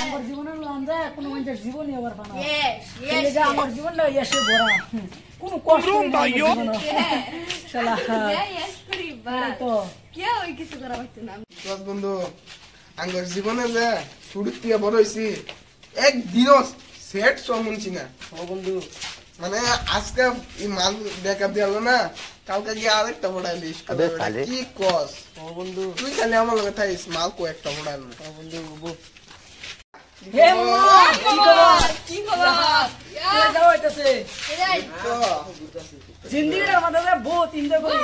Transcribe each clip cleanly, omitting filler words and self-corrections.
আমার জীবনের লাঞ্জা কোনো মানুষের জীবনই আবার বানা এই যে আমার জীবনটা এসে ভরা কোনো কষ্ট নাই জীবনে শালা ইয়েস করি বা তো কে ওই কিছু করা হইতো না দশ বন্ধু আঙ্গর জীবনে যে শুরু থেকে বড় হয়েছি একদিনও সেট শুনছি না ও বন্ধু মানে আজকে এই মাল ব্যাকআপ দিয়ে না কালকে গিয়ে আরেকটা পড়াইলিস কি কস ও বন্ধু তুই খালি আমার লগে থাইস মাল কো একটা পড়াইল ও বন্ধু হে মামা কি খবর কি খবর কে যাও হইতাছে তো জিন্দিগির মধ্যে বহুত এনজয় করি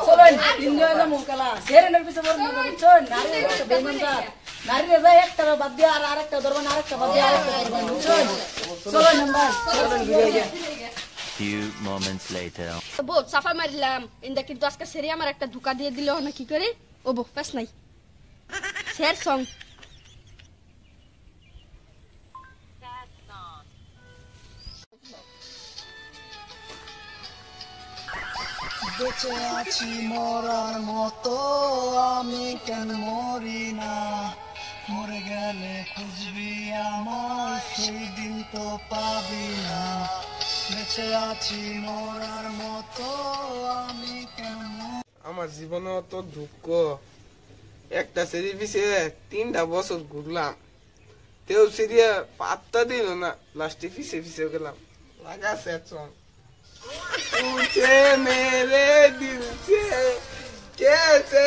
চলেন এনজয় না মোকালা সেরেনের পিছে বড় মজা বুঝছেন নারী একটা বেমানটা নারী রে একটা বাদ দিয়ে আর আরেকটা ধরবেন আরেকটা বাদ দিয়ে আরেকটা ধরবেন বুঝছেন চলেন আমরা চলেন ঘুরে গে Few moments later. বহুত সাফা মারিলাম ইন্দা কিন্তু আজকে সেরি আমার একটা ধোকা দিয়ে দিল না কি করে ও বো ফেস নাই শেয়ার সং বেঁচে আছি মরার মতো আমি কেন মরি না মরে গেলে খুঁজবি আমার সেই দিন তো পাবি না বেঁচে আছি মরার মতো আমি কেন আমার জীবনে তো দুঃখ একটা সিরি পিছে 3টা বছর ঘুরলাম তেও সিরিয়া পাত্তা দিল না লাস্টে পিছে পিছে গেলাম লাগা সেট সং मेरे दिल से कैसे